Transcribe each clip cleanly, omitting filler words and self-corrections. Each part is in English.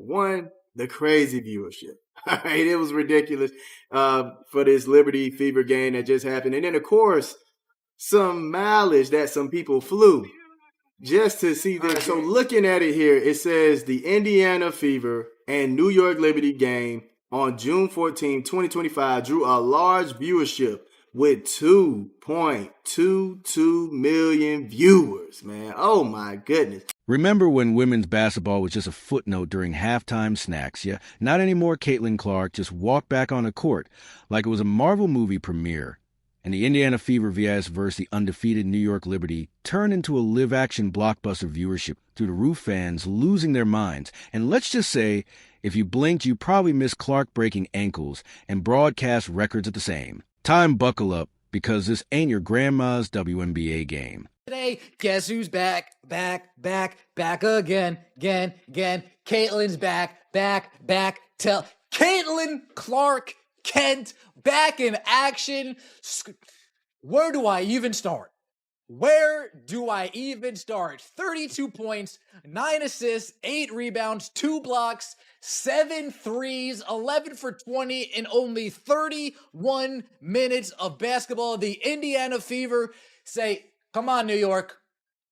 One, the crazy viewership. All right, it was ridiculous for this Liberty Fever game that just happened. And then, of course, some mileage that some people flew just to see this. So looking at it here, it says the Indiana Fever and New York Liberty game on June 14, 2025 drew a large viewership with 2.22 million viewers, man. Oh my goodness. Remember when women's basketball was just a footnote during halftime snacks? Yeah, not anymore. Caitlin Clark just walked back on the court like it was a Marvel movie premiere. And the Indiana Fever vs. the undefeated New York Liberty turned into a live-action blockbuster viewership through the roof, fans losing their minds. And let's just say, if you blinked, you probably missed Clark breaking ankles and broadcast records at the same time. Buckle up, because this ain't your grandma's WNBA game. Today, guess who's back again. Caitlin's back. Tell Caitlin Clark Kent back in action. Where do I even start? 32 points, 9 assists, 8 rebounds, 2 blocks, 7 threes, 11 for 20 in only 31 minutes of basketball. The Indiana Fever say, come on, New York.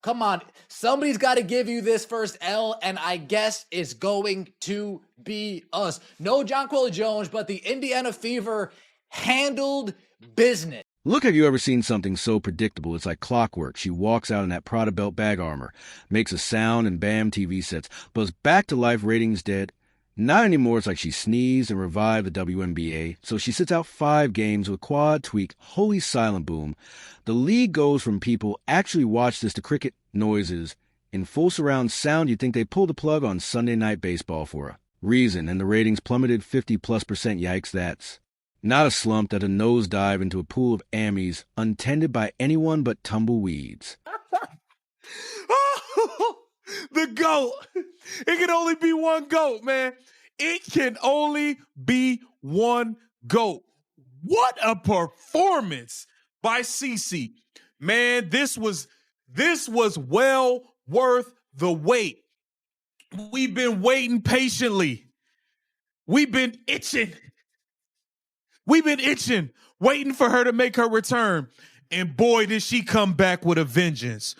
Come on. Somebody's got to give you this first L, and I guess it's going to be us. No Jonquel Jones, but the Indiana Fever handled business. Look, have you ever seen something so predictable? It's like clockwork. She walks out in that Prada belt bag armor, makes a sound, and bam, TV sets. Buzz back to life, ratings dead. Not anymore. It's like she sneezed and revived the WNBA. So she sits out 5 games with quad tweak, holy silent boom. The league goes from people actually watch this to cricket noises in full surround sound. You'd think they pulled the plug on Sunday Night Baseball for a reason, and the ratings plummeted 50+%. Yikes, that's not a slump, that a nosedive into a pool of Ammies untended by anyone but tumbleweeds. The GOAT. It can only be one GOAT, man. It can only be one GOAT. What a performance by Cece. Man, this was well worth the wait. We've been waiting patiently. We've been itching, waiting for her to make her return. And boy, did she come back with a vengeance.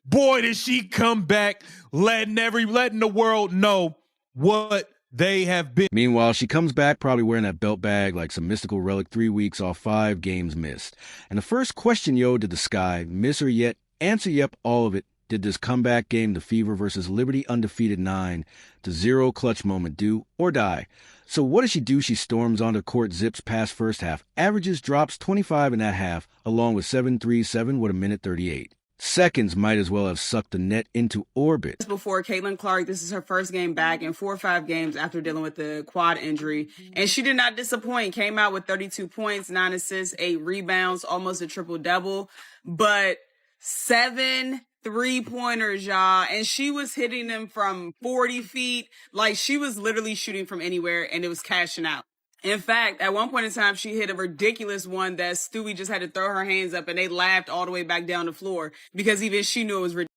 Boy, did she come back letting the world know what they have been. Meanwhile, she comes back probably wearing that belt bag like some mystical relic, 3 weeks off 5 games missed. And the first question, did the sky miss her yet? Answer, yep, all of it. Did this comeback game, the Fever versus Liberty undefeated 9-0 clutch moment, do or die? So what does she do? She storms onto court, zips past first half, averages, drops 25 in that half, along with 7-3-7 with a minute 38. Seconds might as well have sucked the net into orbit. Before Caitlin Clark, this is her first game back in 4 or 5 games after dealing with the quad injury. And she did not disappoint. Came out with 32 points, 9 assists, 8 rebounds, almost a triple-double. But 7 3-pointers, y'all. And she was hitting them from 40 feet. Like, she was literally shooting from anywhere, and it was cashing out. In fact, at one point in time, she hit a ridiculous one that Stewie just had to throw her hands up, and they laughed all the way back down the floor because even she knew it was ridiculous.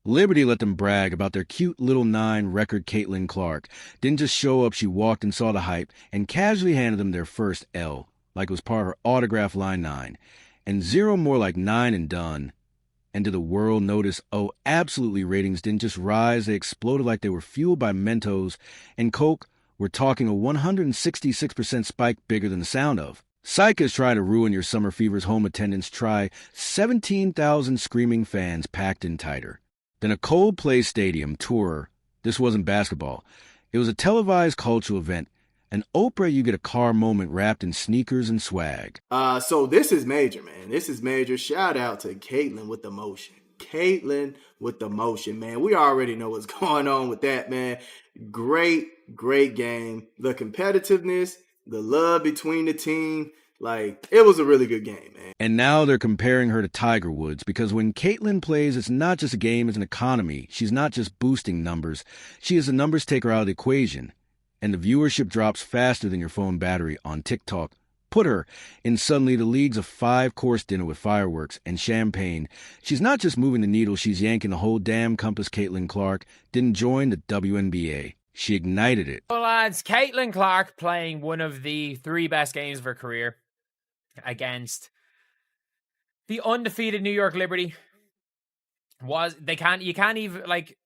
Liberty let them brag about their cute little 9 record. Caitlin Clark didn't just show up. She walked and saw the hype and casually handed them their first L, like it was part of her autograph line 9. And 0 more like 9 and done. And did the world notice? Oh, absolutely. Ratings didn't just rise. They exploded like they were fueled by Mentos and Coke. We're talking a 166% spike, bigger than the sound of. Psych is trying to ruin your summer Fever's home attendance. Try 17,000 screaming fans packed in tighter than a Coldplay stadium tour. This wasn't basketball. It was a televised cultural event. An Oprah, you get a car moment wrapped in sneakers and swag. So this is major, man. This is major. Shout out to Caitlin with the motion. Caitlin with the motion, man. We already know what's going on with that, man. Great game. The competitiveness, the love between the team. Like, it was a really good game, man. And now they're comparing her to Tiger Woods, because when Caitlin plays, it's not just a game, it's an economy. She's not just boosting numbers. She is a numbers taker out of the equation. And the viewership drops faster than your phone battery on TikTok. Put her in suddenly the league's a 5-course dinner with fireworks and champagne. She's not just moving the needle, she's yanking the whole damn compass. Caitlin Clark didn't join the WNBA. She ignited it. Well, lads, Caitlin Clark playing one of the 3 best games of her career against the undefeated New York Liberty you can't even, like,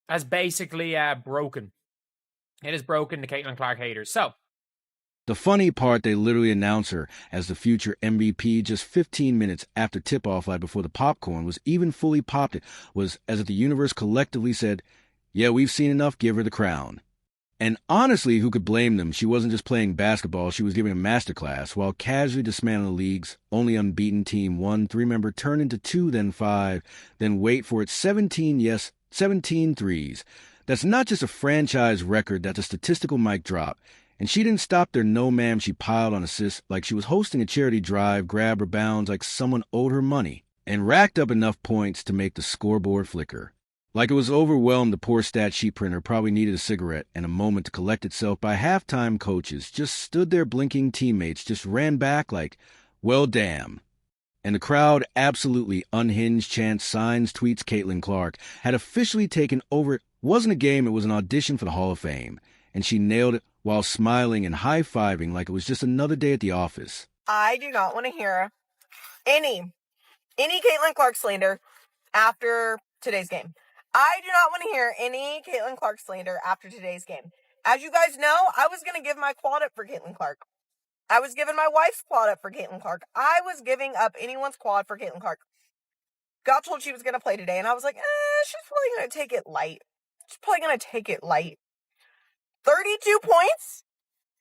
has basically broken. It has broken the Caitlin Clark haters. So, The funny part, they literally announced her as the future MVP just 15 minutes after tip-off, right before the popcorn was even fully popped. It was as if the universe collectively said, yeah, we've seen enough, give her the crown. And honestly, who could blame them? She wasn't just playing basketball, she was giving a masterclass while casually dismantling the league's only unbeaten team. 1 3-member turned into 2, then 5, then wait for it, 17 threes. That's not just a franchise record, that's a statistical mic drop. And she didn't stop there, no ma'am. She piled on assists like she was hosting a charity drive, grabbed her bounds like someone owed her money, and racked up enough points to make the scoreboard flicker. Like it was overwhelmed, the poor stat sheet printer probably needed a cigarette and a moment to collect itself. By halftime, coaches just stood there blinking, teammates just ran back like, well, damn. And the crowd, absolutely unhinged, chants, signs, tweets. Caitlin Clark had officially taken over. It wasn't a game, it was an audition for the Hall of Fame. And she nailed it while smiling and high-fiving like it was just another day at the office. I do not want to hear any Caitlin Clark slander after today's game. I do not want to hear any Caitlin Clark slander after today's game. As you guys know, I was going to give my quad up for Caitlin Clark. I was giving my wife's quad up for Caitlin Clark. I was giving up anyone's quad for Caitlin Clark. Got told she was going to play today, and I was like, she's probably going to take it light. 32 points?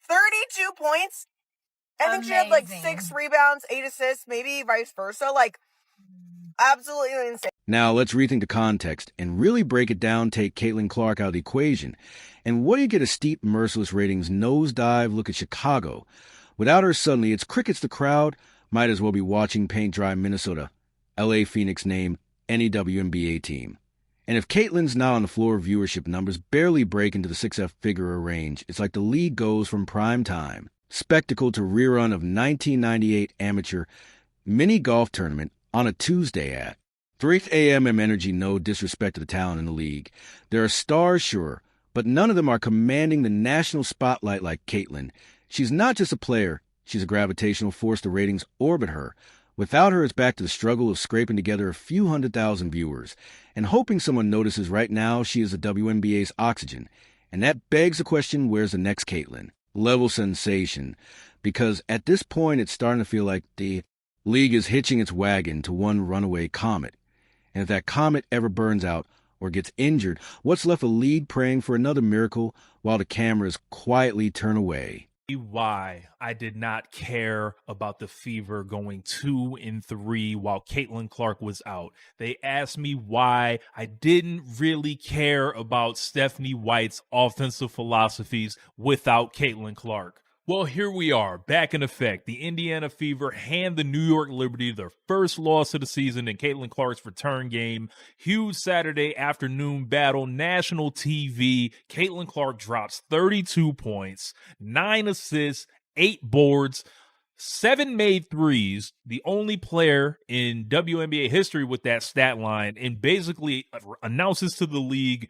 32 points? I think she had like 6 rebounds, 8 assists, maybe vice versa. Like, absolutely insane. Now, let's rethink the context and really break it down, take Caitlin Clark out of the equation. And what do you get? A steep, merciless ratings nosedive. Look at Chicago. Without her, suddenly, it's crickets. The crowd might as well be watching paint dry Minnesota. LA Phoenix name any WNBA team. And if Caitlin's not on the floor, viewership numbers barely break into the 6-figure range. It's like the league goes from prime time spectacle to rerun of 1998 amateur mini golf tournament on a Tuesday at 3 a.m. energy. No disrespect to the talent in the league. There are stars, sure, but none of them are commanding the national spotlight like Caitlin. She's not just a player. She's a gravitational force. The ratings orbit her. Without her, it's back to the struggle of scraping together a few 100,000 viewers and hoping someone notices. Right now, she is the WNBA's oxygen. And that begs the question, where's the next Caitlin? Level sensation. Because at this point, it's starting to feel like the league is hitching its wagon to one runaway comet. And if that comet ever burns out or gets injured, what's left? A league praying for another miracle while the cameras quietly turn away. Why I did not care about the Fever going 2-3 while Caitlin Clark was out. They asked me why I didn't really care about Stephanie White's offensive philosophies without Caitlin Clark. Well, here we are, back in effect. The Indiana Fever hand the New York Liberty their first loss of the season in Caitlin Clark's return game. Huge Saturday afternoon battle, national TV. Caitlin Clark drops 32 points, 9 assists, 8 boards, 7 made threes, the only player in WNBA history with that stat line, and basically announces to the league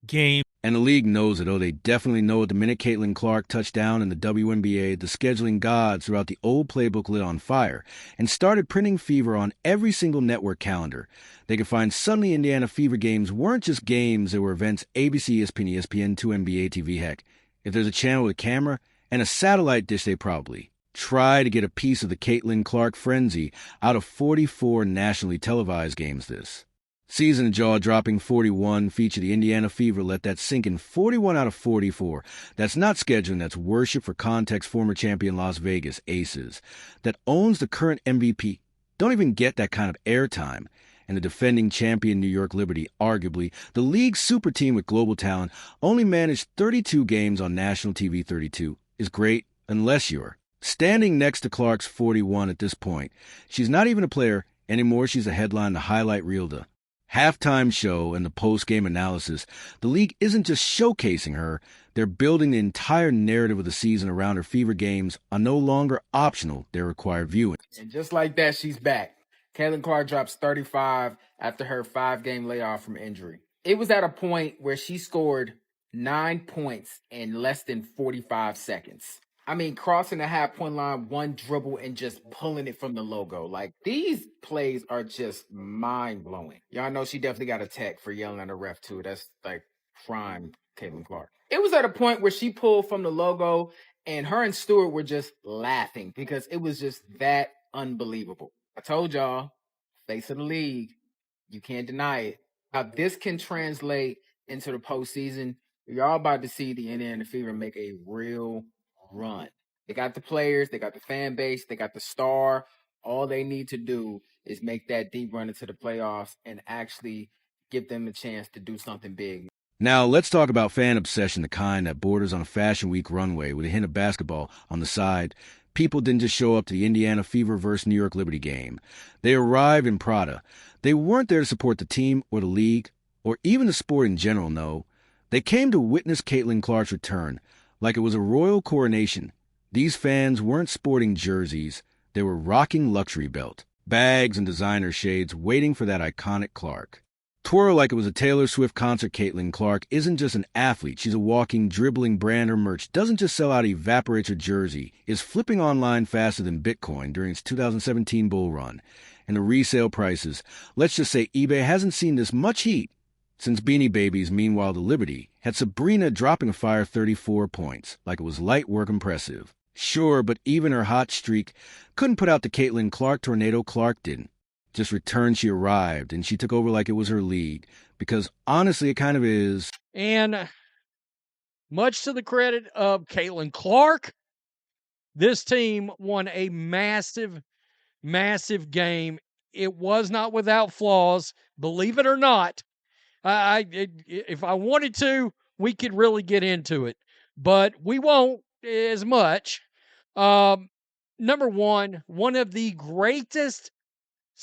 game. And the league knows it. Oh, they definitely know it. The minute Caitlin Clark touched down in the WNBA, the scheduling gods throughout the old playbook lit on fire and started printing Fever on every single network calendar. They could find suddenly Indiana Fever games weren't just games, they were events. ABC, ESPN, ESPN2, NBA TV. Heck, if there's a channel with a camera and a satellite dish, they probably try to get a piece of the Caitlin Clark frenzy out of 44 nationally televised games this season. Jaw-dropping 41 feature the Indiana Fever. Let that sink in. 41 out of 44. That's not scheduling, that's worship. For context, former champion Las Vegas Aces that owns the current MVP don't even get that kind of airtime. And the defending champion New York Liberty, arguably the league's super team with global talent, only managed 32 games on national TV. 32 is great unless you're standing next to Clark's 41 at this point. She's not even a player anymore. She's a headline, the highlight reel, the halftime show, and the post-game analysis. The league isn't just showcasing her. They're building the entire narrative of the season around her. Fever games are no longer optional. They're required viewing. And just like that, she's back. Caitlin Clark drops 35 after her 5-game layoff from injury. It was at a point where she scored 9 points in less than 45 seconds. I mean, crossing the half-point line, one dribble, and just pulling it from the logo. Like, these plays are just mind-blowing. Y'all know she definitely got a tech for yelling at a ref, too. That's, like, prime Caitlin Clark. It was at a point where she pulled from the logo, and her and Stewart were just laughing because it was just that unbelievable. I told y'all, face of the league, you can't deny it. How this can translate into the postseason, you're about to see the Indiana Fever make a real run. They got the players, they got the fan base, they got the star. All they need to do is make that deep run into the playoffs and actually give them a chance to do something big. Now, let's talk about fan obsession, the kind that borders on a Fashion Week runway with a hint of basketball on the side. People didn't just show up to the Indiana Fever versus New York Liberty game. They arrived in Prada. They weren't there to support the team or the league, or even the sport in general, no. They came to witness Caitlin Clark's return, like it was a royal coronation. These fans weren't sporting jerseys. They were rocking luxury belt, bags and designer shades waiting for that iconic Clark. Twirl like it was a Taylor Swift concert. Caitlin Clark isn't just an athlete. She's a walking, dribbling brand. Her merch doesn't just sell out, evaporates her jersey, is flipping online faster than Bitcoin during its 2017 bull run. And the resale prices, let's just say eBay hasn't seen this much heat since Beanie Babies. Meanwhile, the Liberty had Sabrina dropping a fire 34 points, like it was light work impressive. Sure, but even her hot streak couldn't put out the Caitlin Clark tornado. Clark didn't. Just returned, she arrived, and she took over like it was her league. Because honestly, it kind of is. And much to the credit of Caitlin Clark, this team won a massive, massive game. It was not without flaws, believe it or not. If I wanted to, we could really get into it, but we won't as much. Number one of the greatest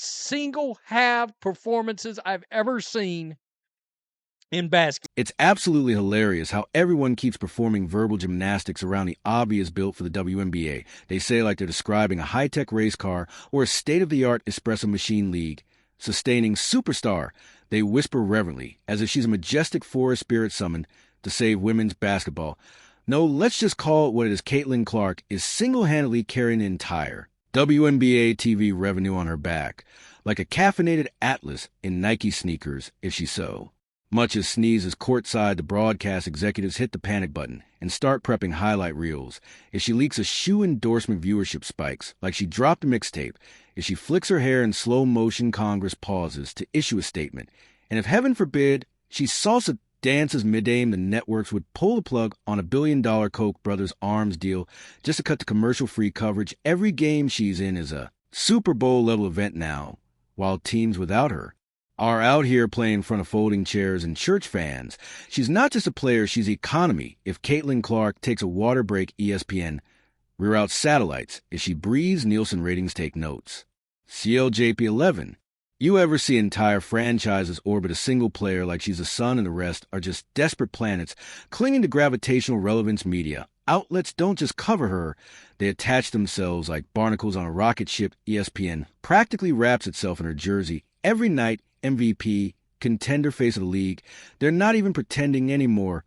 single half performances I've ever seen in basketball. It's absolutely hilarious how everyone keeps performing verbal gymnastics around the obvious built for the WNBA. They say like they're describing a high-tech race car or a state-of-the-art espresso machine league. Sustaining superstar, they whisper reverently, as if she's a majestic forest spirit summoned to save women's basketball. No, let's just call it what it is. Caitlin Clark is single-handedly carrying the entire WNBA TV revenue on her back, like a caffeinated Atlas in Nike sneakers, if she so. Much as sneezes courtside, the broadcast executives hit the panic button and start prepping highlight reels. If she leaks a shoe endorsement, viewership spikes, like she dropped a mixtape. If she flicks her hair in slow motion, Congress pauses to issue a statement. And if heaven forbid she salsa dances mid-game, the networks would pull the plug on $1 billion Koch brothers arms deal just to cut to commercial-free coverage. Every game she's in is a Super Bowl-level event now, while teams without her are out here playing in front of folding chairs and church fans. She's not just a player, she's economy. If Caitlin Clark takes a water break, ESPN reroutes satellites. If she breathes, Nielsen ratings take notes. CLJP11. You ever see entire franchises orbit a single player like she's a sun and the rest are just desperate planets clinging to gravitational relevance media? Outlets don't just cover her, they attach themselves like barnacles on a rocket ship. ESPN practically wraps itself in her jersey every night. MVP, contender, face of the league. They're not even pretending anymore.